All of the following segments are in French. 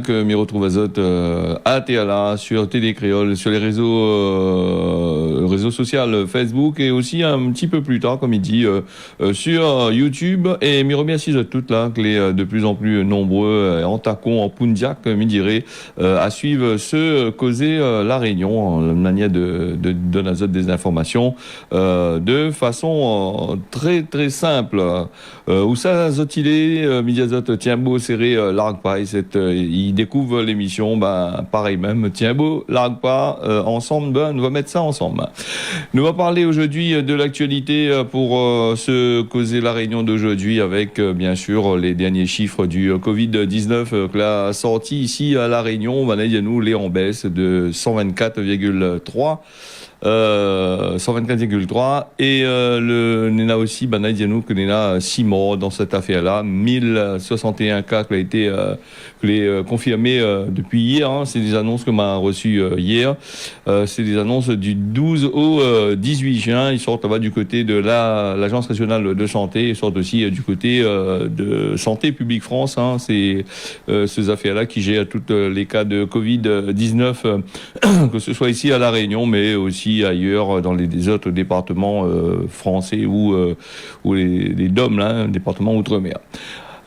Que m'y retrouve Azote à TLA, sur Télé Créole, sur les réseaux sociaux Facebook et aussi un petit peu plus tard, comme il dit, sur YouTube. Et m'y remercie de toutes là, que les de plus en plus nombreux en tacon, en pundiac, m'y dirait, à suivre ce causer la réunion, en manière de donner Azote des informations de façon très très simple. Où ça Azote il est, midi Azote, tiens beau serré, largue pareil, il découvre l'émission, pareil même, tiens beau, largue pas, ensemble, nous va mettre ça ensemble. Nous va parler aujourd'hui de l'actualité pour se causer la réunion d'aujourd'hui avec, bien sûr, les derniers chiffres du Covid-19 que la sortie ici à La Réunion, nous les en baisse de 124,3. 124,3 et le Nena aussi nous que Nena 6 morts dans cette affaire-là, 1061 cas qui a été confirmés depuis hier, hein. C'est des annonces que m'a reçues hier. C'est des annonces du 12 au 18 juin. Ils sortent là-bas du côté de l'agence régionale de santé, ils sortent aussi du côté de Santé publique France, hein. C'est ces affaires-là qui gèrent tous les cas de Covid-19 que ce soit ici à La Réunion mais aussi ailleurs dans les autres départements français ou les DOM, là, départements outre-mer.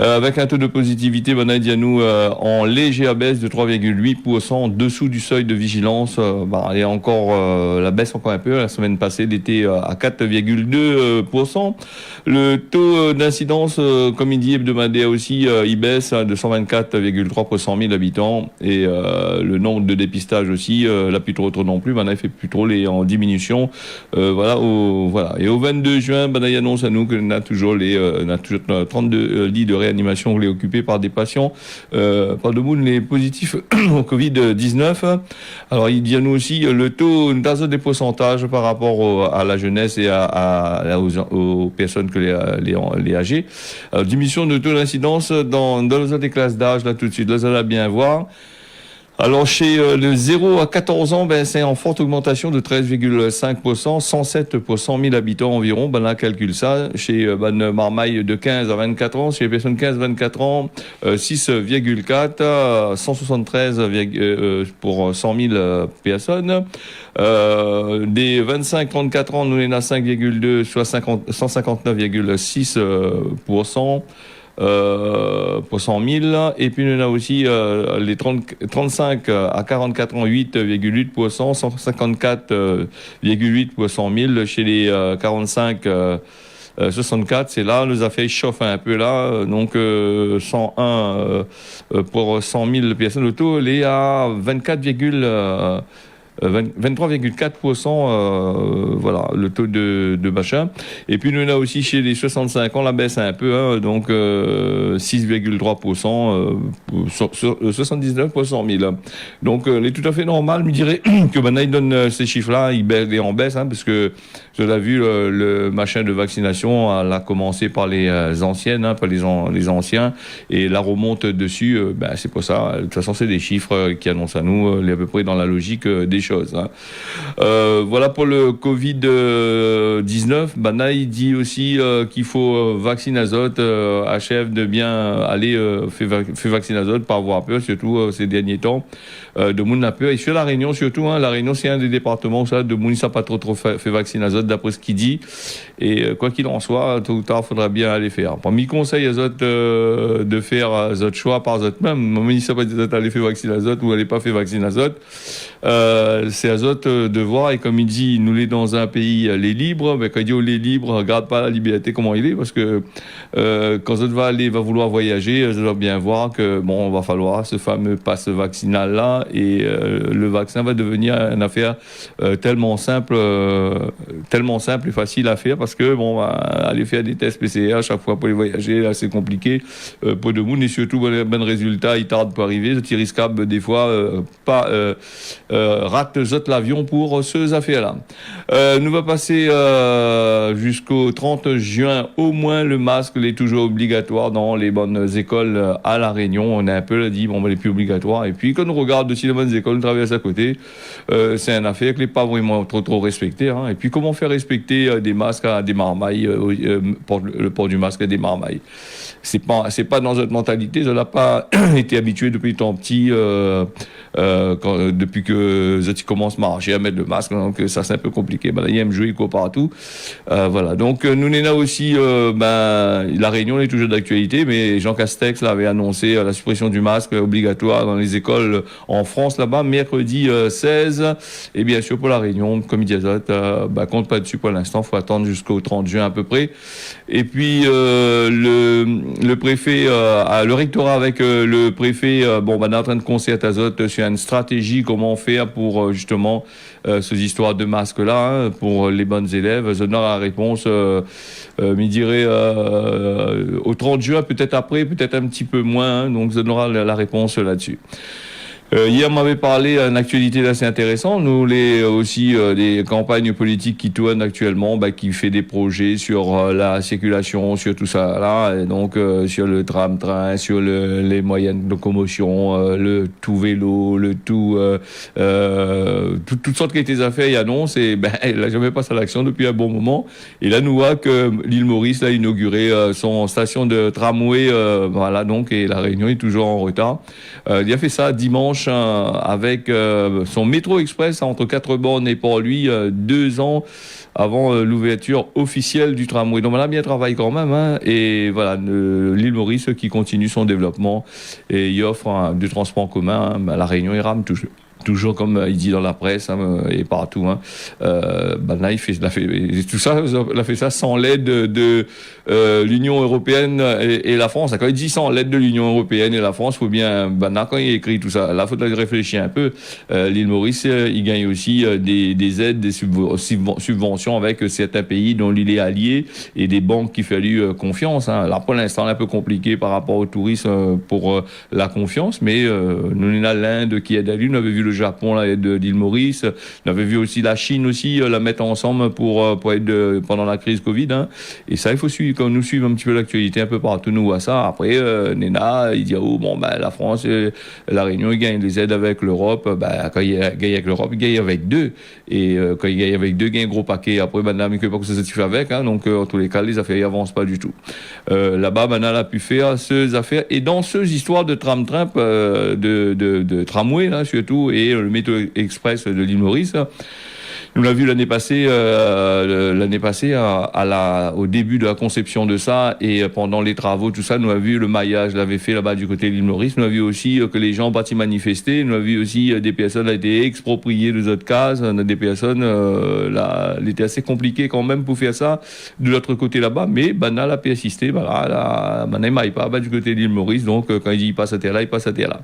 Avec un taux de positivité, en léger baisse de 3,8%, en dessous du seuil de vigilance. Elle est encore, la baisse encore un peu. La semaine passée, il était à 4,2%. Le taux d'incidence, comme il dit hebdomadaire aussi, il baisse de 124,3 pour 100 000 habitants. Et le nombre de dépistages aussi, là plus trop non plus. Il fait plus trop en diminution. Voilà. Et au 22 juin, il annonce à nous que on a toujours 32 lits de réanimation qui est occupée par des patients, par de monde les positifs au Covid-19. Alors il dit à nous aussi le taux des pourcentages par rapport à la jeunesse et aux personnes que les âgés. Alors, diminution de taux d'incidence dans les autres classes d'âge là tout de suite. Là, ça va bien voir. Alors chez le 0 à 14 ans, c'est en forte augmentation de 13,5%, 107 pour 100 000 habitants environ. Là, calcule ça. Chez Marmaille de 15 à 24 ans, chez les personnes 15-24 ans, 6,4, 173 pour 100 000 personnes. Des 25-34 ans, nous on a 5,2, soit 159,6%. Pour 100 000. Et puis, on a aussi les 35 à 44 ans, 8,8%, 154,8 pour 100 000. Chez les 45 64, c'est là, nous a fait chauffer un peu là. Donc, 101 pour 100 000 personnes. Le taux, il est à 23,4%, voilà, le taux de machin. Et puis, nous, on a aussi chez les 65 ans, la baisse un peu, hein, donc 6,3%, 79 pour 100 000. Donc, il est tout à fait normal, je dirais, que maintenant, il donne ces chiffres-là, il est en baisse, hein, parce que je l'ai vu, le machin de vaccination, elle a commencé par les anciennes, hein, par les anciens, et la remonte dessus, c'est pour ça. De toute façon, c'est des chiffres qui annoncent à nous, à peu près dans la logique des choses, hein. Voilà pour le Covid-19. Il dit aussi qu'il faut vacciner Azote, achève de bien aller faire vacciner Azote, pas avoir peur, surtout ces derniers temps. De monde n'a peur. Et sur La Réunion, surtout, hein, La Réunion, c'est un des départements où ça, de monde, ça pas trop fait vacciner Azote, d'après ce qu'il dit. Et quoi qu'il en soit, tôt ou tard, faudra bien aller faire. Parmi conseils Azote de faire Azote choix par Azote même. Moi, il pas dit aller faire vacciner Azote ou aller pas faire vacciner Azote. C'est Azote de voir, et comme il dit, nous les dans un pays les libres, quand il dit les libres, regarde pas la liberté comment il est, parce que quand Azote va vouloir voyager, Azote doit bien voir que bon, va falloir ce fameux passe vaccinal là, et le vaccin va devenir une affaire tellement simple et facile à faire, parce que bon, aller faire des tests PCR à chaque fois pour les voyager, là c'est compliqué pour de monde, et surtout bon résultat, il tarde pour arriver, c'est risquable des fois pas rate l'avion pour ces affaires-là. Nous va passer jusqu'au 30 juin. Au moins, le masque il est toujours obligatoire dans les bonnes écoles à La Réunion. On a un peu dit, bon, il n'est plus obligatoire. Et puis, quand on regarde aussi les bonnes écoles, on traverse à côté, c'est une affaire qui n'est pas vraiment trop respectée. Hein. Et puis, comment faire respecter des masques à des marmailles, le port du masque à des marmailles? C'est pas dans notre mentalité. Je n'ai pas été habitué depuis tant petit, depuis que je commence à marcher, à mettre le masque. Donc, ça, c'est un peu compliqué. Ben, là, il y a me jouer quoi partout. Voilà. Donc, nous, on a aussi, La Réunion est toujours d'actualité, mais Jean Castex avait annoncé la suppression du masque obligatoire dans les écoles en France, là-bas, mercredi 16. Et bien sûr, pour La Réunion, comme il dit Azot, compte pas dessus pour l'instant. Faut attendre jusqu'au 30 juin à peu près. Et puis, le préfet, le rectorat avec le préfet, on est en train de concerter Azot sur une stratégie, comment faire pour justement ces histoires de masques-là, hein, pour les bonnes élèves. Je donne la réponse, je dirais, au 30 juin, peut-être après, peut-être un petit peu moins, hein, donc je donnerai la réponse là-dessus. Hier, on m'avait parlé d'une actualité assez intéressante. Nous, aussi des campagnes politiques qui tournent actuellement, qui fait des projets sur la circulation, sur tout ça là, et donc sur le tram-train, sur les moyens de locomotion, le tout vélo, le tout, toutes sortes qui étaient affaires, il annonce et elle n'a jamais passé à l'action depuis un bon moment. Et là, nous voit que l'île Maurice a inauguré son station de tramway, voilà donc, et La Réunion est toujours en retard. Il a fait ça dimanche avec son métro express entre 4 bornes et Port-Louis 2 ans avant l'ouverture officielle du tramway. Donc on a bien travaillé quand même, hein, et voilà, l'île Maurice qui continue son développement et il offre du transport en commun, hein, La Réunion il rame toujours comme il dit dans la presse, hein, et partout. Hein. Là, il a fait ça sans l'aide de l'Union européenne et la France. Quand il dit sans l'aide de l'Union européenne et la France, faut bien. Quand il écrit tout ça, là, faut réfléchir un peu. L'île Maurice, il gagne aussi des aides, des subventions avec certains pays dont l'île est alliée et des banques qui fallu confiance. Hein. Là, pour l'instant, un peu compliqué par rapport au tourisme pour la confiance, mais nous, on a l'Inde qui aide à l'île. On avait vu le Japon là, de l'île Maurice. On avait vu aussi la Chine aussi la mettre ensemble pour aider pendant la crise Covid. Hein. Et ça, il faut suivre, quand nous suivons un petit peu l'actualité un peu partout, nous voit ça. Après, Nena, il dit la France, La Réunion, il gagne les aides avec l'Europe. Quand il gagne avec l'Europe, il gagne avec deux. Et quand il gagne avec deux, il gagne un gros paquet. Après, il ne peut pas que ça se fait avec. Hein. Donc, en tous les cas, les affaires n'avancent pas du tout. Là-bas, elle a pu faire ces affaires. Et dans ces histoires de tram-train, de tramway, là, surtout, et le métro express de l'île Maurice. Nous l'avons vu l'année passée au début de la conception de ça et pendant les travaux, tout ça, nous avons vu le maillage l'avait fait là-bas du côté de l'île Maurice. Nous avons vu aussi que les gens ont parti manifester. Nous avons vu aussi des personnes ont été expropriées de d'autres cases. Des personnes, il était assez compliqué quand même pour faire ça de l'autre côté là-bas. Mais Banal a persisté. Banal n'aille pas du côté de l'île Maurice. Donc, quand il dit il passe à terre là, il passe à terre là.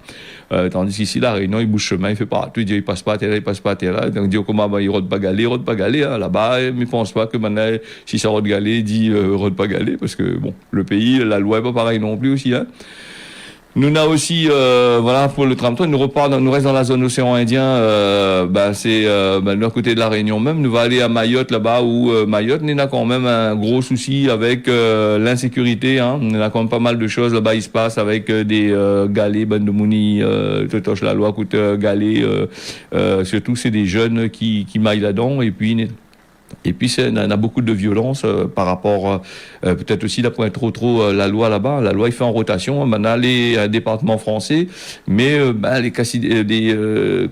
Tandis qu'ici, La Réunion, il bouge chemin, il fait partout. Il dit il passe pas à terre là, il passe pas à terre là. Donc, il dit comment il rôde pas galé, hein, là-bas, mais je pense pas que maintenant, si ça rôde galé, dit rôde pas galé, parce que bon, le pays, la loi est pas pareil non plus aussi, hein. Nous on a aussi, pour le tram-train, nous reste dans la zone océan Indien, c'est de l'autre côté de La Réunion même. Nous va aller à Mayotte là-bas où Mayotte, on a quand même un gros souci avec l'insécurité. Hein. On a quand même pas mal de choses là-bas. Il se passe avec des galets, bande de mouni, toche la loi coûte galets. Surtout c'est des jeunes qui maillent là-dedans et puis. Et puis, on a beaucoup de violence par rapport, peut-être aussi d'après trop la loi là-bas. La loi, il fait en rotation. Maintenant, les départements français, mais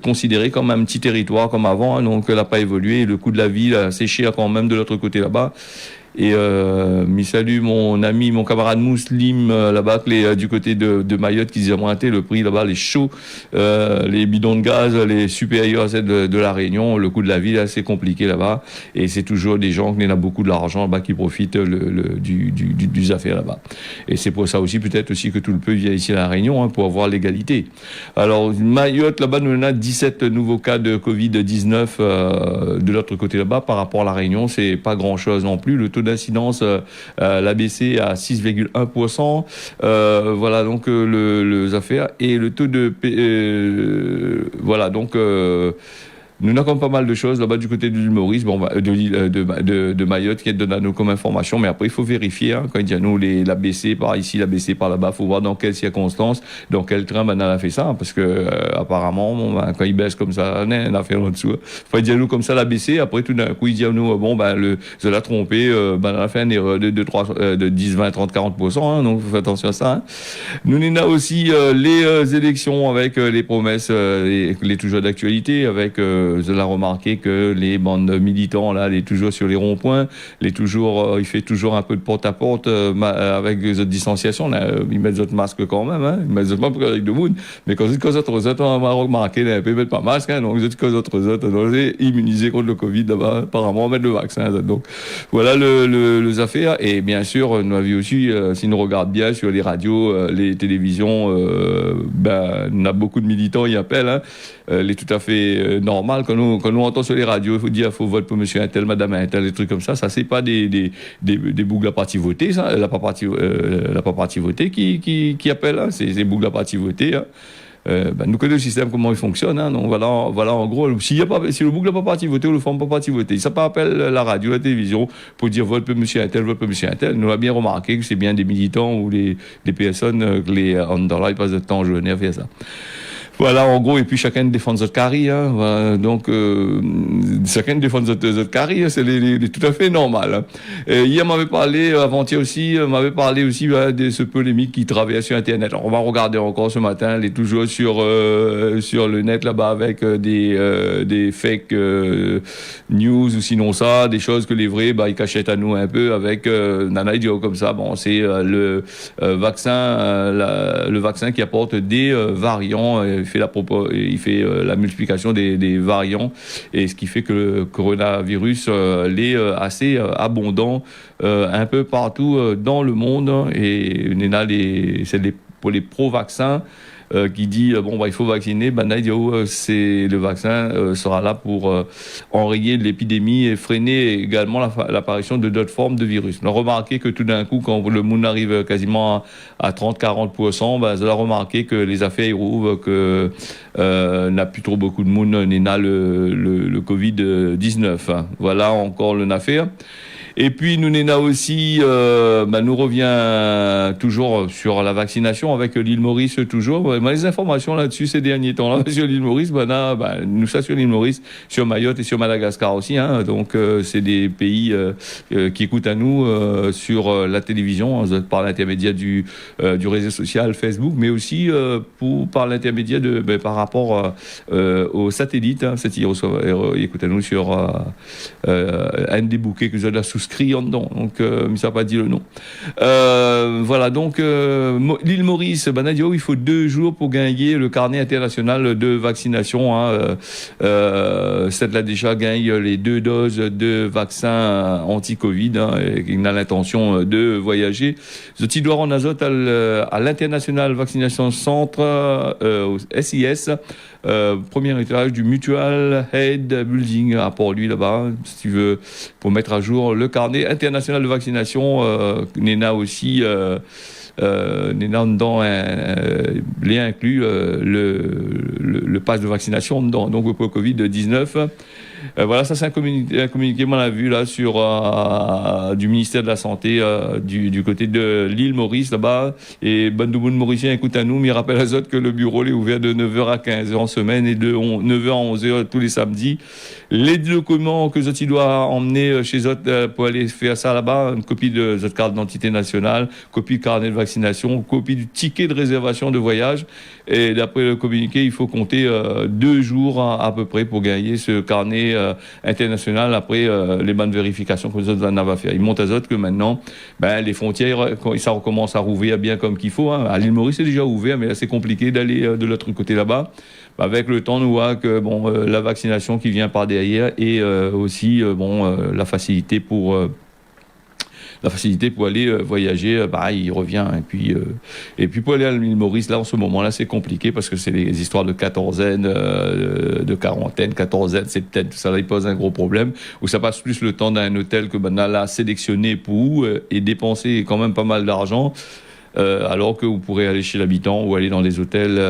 considérés comme un petit territoire comme avant. Hein, donc, elle n'a pas évolué. Le coût de la vie a séché quand même de l'autre côté là-bas. Et salue mon ami, mon camarade Mouslim là-bas, du côté de Mayotte, qui disait monter le prix là-bas, les chauds, les bidons de gaz, les supérieurs à celles de La Réunion, le coût de la vie est assez compliqué là-bas. Et c'est toujours des gens qui ont beaucoup de l'argent là-bas qui profitent du affaire là-bas. Et c'est pour ça aussi, peut-être aussi que tout le peuple vient ici à La Réunion, hein, pour avoir l'égalité. Alors, Mayotte, là-bas, nous on a 17 nouveaux cas de Covid-19 de l'autre côté là-bas. Par rapport à La Réunion, c'est pas grand-chose non plus. Le taux d'incidence l'a baissé à 6,1%. Voilà donc les affaires et le taux de Nous avons comme pas mal de choses là-bas du côté de l'île Maurice, de Mayotte qui donne à nous comme information, mais après il faut vérifier, quand il dit à nous la BC par ici, la BC par là-bas, il faut voir dans quelles circonstances, dans quel train elle a fait ça, parce que apparemment, quand il baisse comme ça, on a fait en dessous. Faut dire à nous comme ça la BC, après tout d'un coup il dit à nous, je l'ai trompé, on a fait une erreur de 10, 20, 30, 40%, donc faites attention à ça. Nous avons aussi les élections avec les promesses, les toujours d'actualité, avec je l'ai remarqué que les bandes militants là, les toujours sur les ronds-points, il fait toujours un peu de porte-à-porte avec des autres distanciations. Là, ils mettent d'autres masques quand même, ils mettent d'autres masques avec de monde, mais quand ils autres on va remarquer, ils ne mettent pas de masque, donc ils autres immunisés contre le Covid, là-bas, apparemment, mettre le vaccin. Donc voilà les affaires. Et bien sûr, nous avons aussi, si nous regardons bien sur les radios, les télévisions, on a beaucoup de militants, ils appellent, il est tout à fait normal quand nous entend sur les radios, il faut dire, il faut voter pour monsieur un tel, madame un tel, des trucs comme ça c'est pas des boucles de la partie votée, ça, la partie votée qui appelle, c'est des boucles de la partie votée, nous connaissons le système, comment il fonctionne, donc voilà en gros, si le boucle n'a pas parti voter ou le forme pas parti voter, ça pas appelle la radio, la télévision pour dire vote pour monsieur un tel, vote pour monsieur un tel. Nous avons bien remarqué que c'est bien des militants ou des personnes que les underlines ils passent de temps en journée à faire ça. Voilà, en gros, et puis chacun défend notre carré, voilà, donc chacun défend notre carré, c'est tout à fait normal. Hier, avant-hier aussi, m'avait parlé aussi de ce polémique qui travaillait sur Internet. Alors, on va regarder encore ce matin, elle est toujours sur le net là-bas avec des fake news ou sinon ça, des choses que les vrais, ils cachent à nous un peu avec nana idiot comme ça. Bon, c'est le vaccin qui apporte des variants. Il fait la multiplication des variants, et ce qui fait que le coronavirus est assez abondant un peu partout dans le monde. Et pour les pro-vaccins qui dit il faut vacciner, c'est le vaccin sera là pour enrayer l'épidémie et freiner également l'apparition de d'autres formes de virus. On a remarqué que tout d'un coup, quand le monde arrive quasiment à 30-40%, on a remarqué que les affaires ils rouvrent, que n'a plus trop beaucoup de monde n'a le Covid-19. Voilà encore une affaire. Et puis nous n'en a aussi, nous revient toujours sur la vaccination avec l'île Maurice toujours. Les informations là-dessus ces derniers temps là sur l'île Maurice, nous ça sur l'île Maurice, sur Mayotte et sur Madagascar aussi. Donc c'est des pays qui écoutent à nous sur la télévision par l'intermédiaire du réseau social Facebook, mais aussi par l'intermédiaire par rapport aux satellites. Ils écoutent à nous sur un des bouquets que vous avez souscrit en dedans, donc ça n'a pas dit le nom. Voilà, donc l'île Maurice, il faut 2 jours pour gagner le carnet international de vaccination. Cette là déjà gagne les 2 doses de vaccin anti-Covid, et il a l'intention de voyager. Je dois en azote à l'International Vaccination Centre, au SIS, premier étage du Mutual Aid Building à Port-Louis là-bas, si tu veux, pour mettre à jour le carnet international de vaccination. Nena aussi Nena dedans les inclus le pass de vaccination dedans, donc pour le Covid-19. Voilà, ça c'est un communiqué qu'on a vu là sur du ministère de la Santé du côté de l'île Maurice là-bas. Et Bandoumoun Mauricien écoute à nous, mais il rappelle à autres que le bureau est ouvert de 9h à 15h en semaine et de 9h à 11h tous les samedis. Les documents que Zoti doit emmener chez Zot pour aller faire ça là-bas, une copie de Zot carte d'identité nationale, copie de carnet de vaccination, copie du ticket de réservation de voyage. Et d'après le communiqué, il faut compter 2 jours à peu près pour gagner ce carnet international après les bonnes vérifications que Zot en a fait. Il monte à Zot que maintenant, les frontières, ça recommence à rouvrir bien comme qu'il faut. À l'île Maurice, c'est déjà ouvert, mais là, c'est compliqué d'aller de l'autre côté là-bas. Avec le temps, nous voit que la vaccination qui vient par derrière et aussi la facilité pour aller voyager, il revient. Et puis pour aller à l'île Maurice, là en ce moment-là, c'est compliqué parce que c'est les histoires de quatorzaine, de quarantaine, quatorzaine, c'est peut-être ça là, il pose un gros problème. Où ça passe plus le temps d'un hôtel que là sélectionné pour et dépenser quand même pas mal d'argent. alors que vous pourrez aller chez l'habitant ou aller dans des hôtels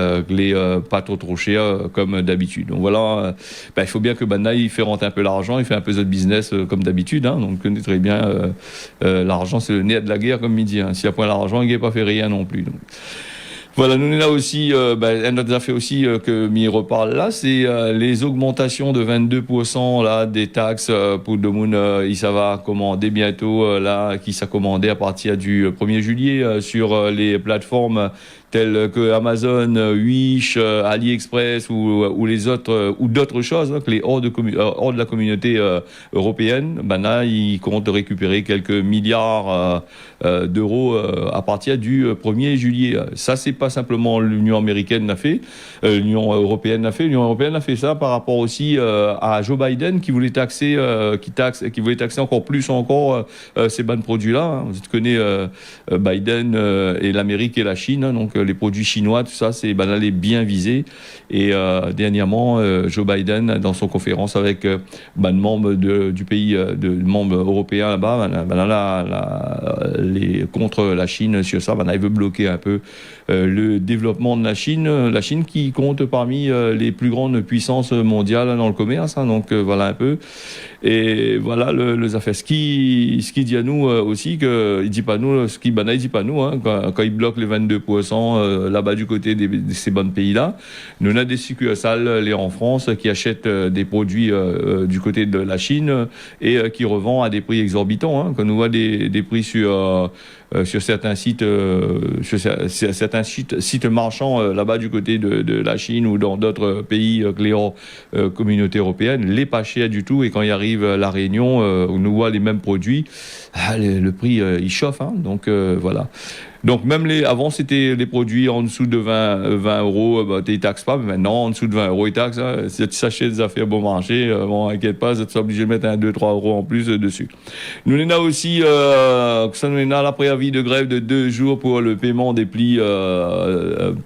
pas trop chers comme d'habitude. Donc voilà, il faut bien que Bandai il fait rentrer un peu l'argent, il fait un peu de business comme d'habitude. Donc on connaît très bien l'argent, c'est le nerf de la guerre comme il dit. S'il n'y a pas l'argent, il n'a pas fait rien non plus. Donc. Voilà, nous on a aussi, un autre affaire aussi que m'y reparle là, c'est les augmentations de 22% là des taxes pour le monde, ça va commander bientôt là, qui s'est commandé à partir du 1er juillet sur les plateformes telles que Amazon, Wish, AliExpress ou les autres ou d'autres choses que les hors de la communauté européenne. Là, ils comptent récupérer quelques milliards d'euros à partir du 1er juillet. Ça, c'est pas simplement l'Union américaine l'a fait, l'Union européenne l'a fait. L'Union européenne a fait ça par rapport aussi à Joe Biden qui voulait taxer, qui voulait taxer encore plus ces bons produits-là. Vous connaissez Biden et l'Amérique et la Chine, donc les produits chinois, tout ça, c'est là les bien visés. Et dernièrement, Joe Biden, dans son conférence avec membres du pays, membres européens là-bas, contre la Chine sur ça, il veut bloquer un peu le développement de la Chine qui compte parmi les plus grandes puissances mondiales dans le commerce. Donc voilà un peu. Et voilà les affaires. Ce qui dit à nous aussi que il dit pas nous, il dit pas nous quand il bloque les 22% là-bas du côté de ces bons pays-là. Nous on a des succursales en France qui achètent des produits du côté de la Chine et qui revendent à des prix exorbitants. Quand on voit des prix sur certains sites, sites marchands là-bas du côté de la Chine ou dans d'autres pays communauté européenne, les pas chers du tout. Et quand il arrive la Réunion, on nous voit les mêmes produits, le prix il chauffe. Donc voilà. Donc même avant c'était les produits en dessous de 20 euros, tu taxes pas, mais maintenant en dessous de 20 euros ils taxent. Si tu achètes des affaires bon marché, inquiète pas, tu es obligé de mettre 2-3 euros en plus dessus. Nous on a aussi ça nous a la préavis de grève de 2 jours pour le paiement des plis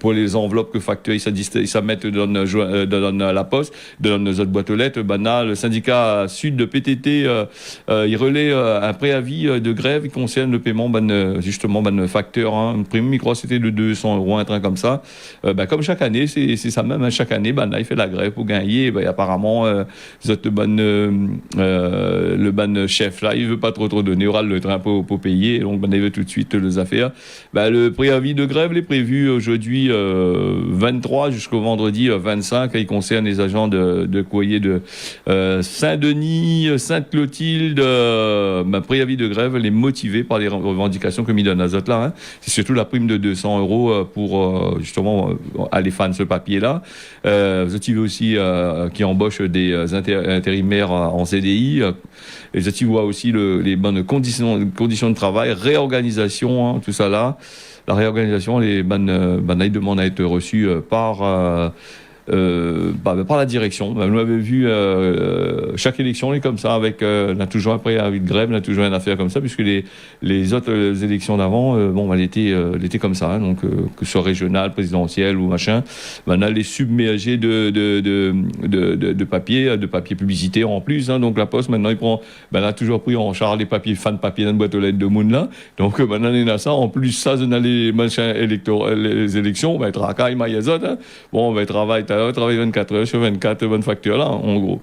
pour les enveloppes que facturent ça mettent dans la poste, dans nos autres boîtes aux lettres. Le syndicat sud de PTT il relaie un préavis de grève qui concerne le paiement justement facteur. Une prime, je crois que c'était de 200 euros, un train comme ça. Comme chaque année, c'est ça même. Chaque année, il fait la grève pour gagner. Apparemment, le ban chef là, il veut pas trop donner. Il aura le train pour payer. Donc, il veut tout de suite les affaires. Le préavis de grève est prévu aujourd'hui 23 jusqu'au vendredi 25. Il concerne les agents de courrier de Saint-Denis, Sainte-Clotilde. Préavis de grève, les motivés par les revendications que mis dans les autres là. C'est surtout la prime de 200 euros pour justement aller fan ce papier-là. Vous avez aussi qui embauchent des intérimaires en CDI. Et vous voit aussi les bonnes conditions de travail, réorganisation, tout ça là. La réorganisation, les bonnes demandent à être reçues par la direction. Nous avons vu chaque élection est comme ça, avec on a toujours un préavis de grève, on a toujours une affaire comme ça, puisque les autres élections d'avant, elle était comme ça, donc que ce soit régional, présidentiel ou machin, on a les submergés de papier publicité en plus. Donc la Poste maintenant il prend, a toujours pris en charge les papiers fan papier dans une boîte aux lettres de monde là. Donc maintenant il y a ça. En plus ça, on a les machins électoraux, les élections, on va être à Caille, Maillazot. On va travailler 24 heures sur 24, bonne facture là, en gros.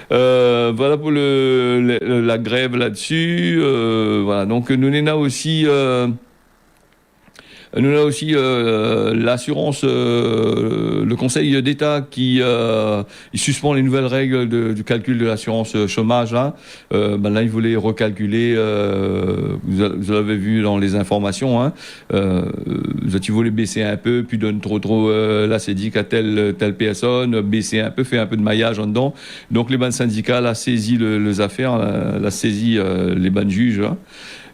Voilà pour la grève là-dessus. Voilà, donc nous on a aussi l'assurance, le Conseil d'État qui il suspend les nouvelles règles du calcul de l'assurance chômage là. Là, il voulait recalculer. Vous l'avez vu dans les informations. Il voulait baisser un peu, puis donne trop. Là, c'est dit qu'à telle personne baisser un peu, fait un peu de maillage en dedans. Donc les banques syndicales a saisi les affaires, l'a saisi les banques juges.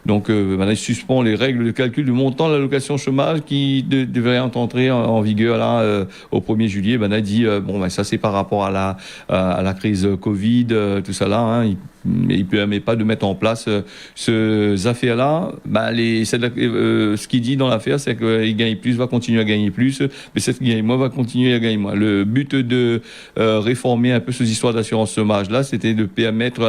Donc, il suspend les règles de calcul du montant de l'allocation chômage qui devrait entrer en vigueur là au 1er juillet. Il dit ça c'est par rapport à la crise Covid, tout ça là. il permet pas de mettre en place ces affaires-là. Ce qu'il dit dans l'affaire, c'est qu'il gagne plus, va continuer à gagner plus, mais celle qui gagne moins va continuer à gagner moins. Le but de réformer un peu ces histoires d'assurance chômage-là, c'était de permettre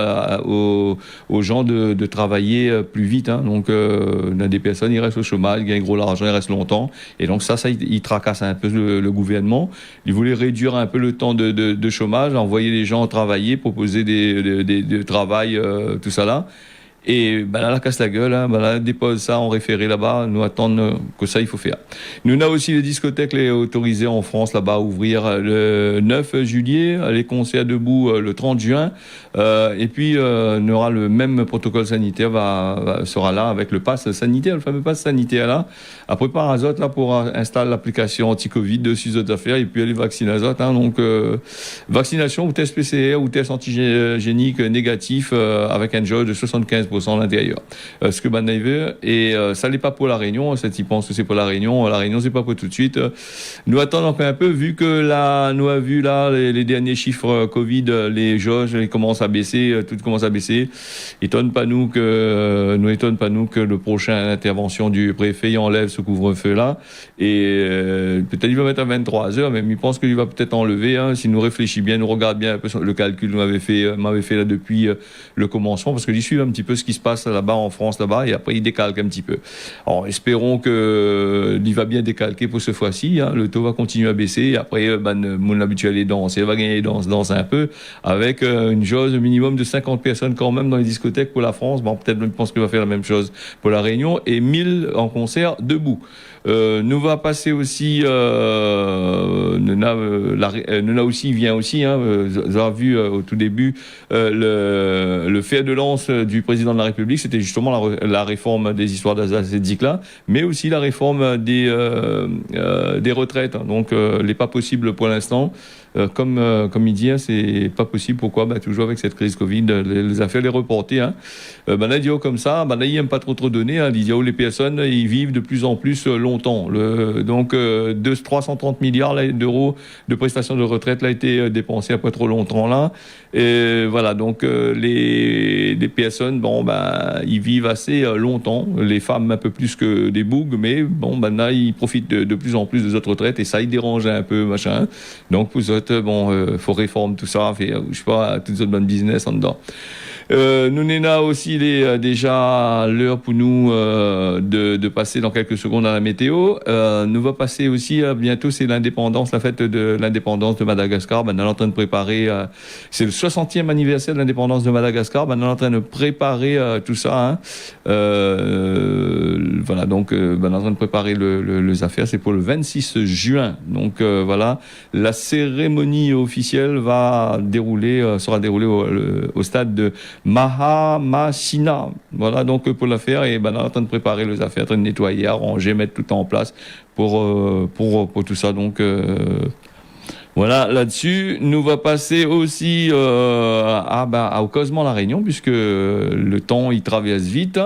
aux gens de travailler plus vite. Hein. Donc, on a des personnes, ils restent au chômage, ils gagnent gros l'argent, ils restent longtemps. Et donc ça il tracasse un peu le gouvernement. Il voulait réduire un peu le temps de chômage, envoyer les gens travailler, proposer des travail, tout ça là. Et là, la casse la gueule, hein, là, dépose ça en référé là-bas, nous attendre que ça, il faut faire. Nous, on a aussi les discothèques les autorisées en France là-bas à ouvrir le 9 juillet, les concerts debout le 30 juin, et puis on aura le même protocole sanitaire sera là avec le pass sanitaire, le fameux pass sanitaire là. Après par azote là pour installer l'application anti-Covid de 6 autres affaires et puis les vaccins azote. Hein, donc vaccination ou test PCR ou test antigénique négatif avec un jauge de 75% à l'intérieur. Ce que Banay veut, et ça n'est pas pour la Réunion, ils pensent que c'est pour la Réunion c'est pas pour tout de suite. Nous attendons encore un peu, vu que là, nous avons vu là les derniers chiffres Covid, les jauges, ils commencent à baisser, tout commence à baisser. Étonne pas nous que le prochain intervention du préfet enlève ce couvre-feu là, et peut-être il va mettre à 23 heures, mais il pense qu'il va peut-être enlever, hein, si nous réfléchissons bien, nous regarde bien un peu le calcul que m'avait fait là depuis le commencement, parce que j'y suis un petit peu ce qui se passe là-bas en France là-bas, et après il décalque un petit peu. Alors espérons que il va bien décalquer pour ce fois-ci, hein. Le taux va continuer à baisser, et après mon habituel est danse, il va gagner danse un peu avec une jauge minimum de 50 personnes quand même dans les discothèques pour la France. Bon, peut-être je pense qu'il va faire la même chose pour la Réunion, et 1000 en concert debout. Nous va passer aussi Nuna aussi vient aussi, hein, vous avez vu au tout début le fer de lance du président de la République, c'était justement la réforme des histoires d'Azazédic là, mais aussi la réforme des retraites. Donc n'est pas possible pour l'instant. Comme il dit, hein, c'est pas possible. Pourquoi? Toujours avec cette crise Covid, les affaires les reporter. Hein. Là, il comme ça, là, il n'aime pas trop donner. Hein. Il dit, les personnes, ils vivent de plus en plus longtemps. Donc, 330 milliards d'euros de prestations de retraite là, a été dépensé après trop longtemps là. Et voilà, donc les personnes, ils vivent assez longtemps. Les femmes un peu plus que des bougs, mais là, ils profitent de plus en plus des autres retraites, et ça, ils dérangent un peu, machin. Donc, pour eux, faut réformer tout ça, je sais pas, toutes autres bonnes business en dedans. Nous n'en aussi déjà l'heure pour nous de passer dans quelques secondes à la météo. Nous va passer aussi bientôt, c'est la fête de l'indépendance de Madagascar. On est en train de préparer, c'est le 60e anniversaire de l'indépendance de Madagascar. On est en train de préparer tout ça. Hein. Voilà, donc on est en train de préparer les affaires. C'est pour le 26 juin. Donc voilà, la cérémonie officielle sera déroulée au stade de Mahamasina. Voilà donc pour l'affaire, et on est en train de préparer les affaires, en train de nettoyer, arranger, mettre tout en place pour tout ça. Donc voilà, là-dessus, nous va passer aussi au Cosmo La Réunion, puisque le temps il traverse vite.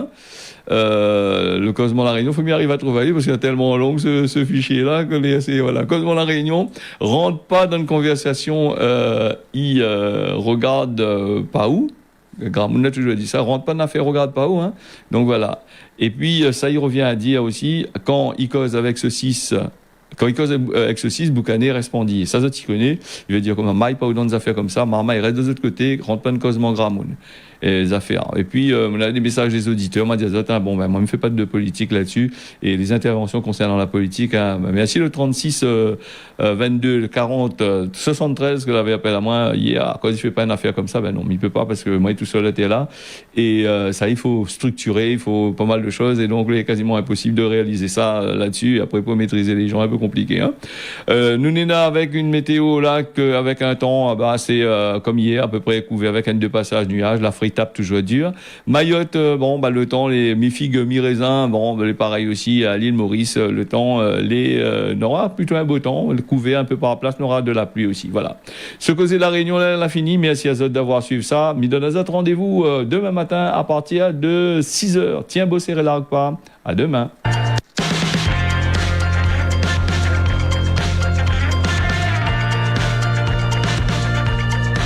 Le Cosmo La Réunion, faut bien arriver à trouver, parce qu'il y a tellement long ce fichier-là que voilà. Cosmo La Réunion rentre pas dans une conversation, il regarde pas où. Gramoun a toujours dit ça, rentre pas dans l'affaire, regarde pas où, hein. Donc voilà. Et puis ça, il revient à dire aussi, quand il cause avec ce 6, Boucané répondit. Ça, tu connais. Il veut dire comme maille pas dans des affaires comme ça, Marma il reste de l'autre côté, rentre pas de Cosmo Gramoun. Les affaires. Et puis, on a des messages des auditeurs, m'a dit, moi, je ne fais pas de politique là-dessus, et les interventions concernant la politique, hein, mais si le 36, 22, le 40, 73, que j'avais appelé à moi hier, quand il ne fait pas une affaire comme ça, non, mais il peut pas, parce que moi, tout seul était là, et ça, il faut structurer, il faut pas mal de choses, et donc, il est quasiment impossible de réaliser ça là-dessus, et après, pour maîtriser les gens, un peu compliqué, hein. Nous, on est là avec une météo, là, avec un temps, c'est comme hier, à peu près couvert avec un deux passages nuages, la tape toujours dur. Mayotte, le temps, les mi-figues, mi-raisins, les pareil aussi à l'île Maurice, le temps, n'aura plutôt un beau temps, le couvert un peu par la place, n'aura de la pluie aussi. Voilà. Ce causé de la Réunion, là, elle a fini. Merci à Zot d'avoir suivi ça. Midonazot, rendez-vous demain matin à partir de 6h. Tiens, bosser et largue pas. À demain.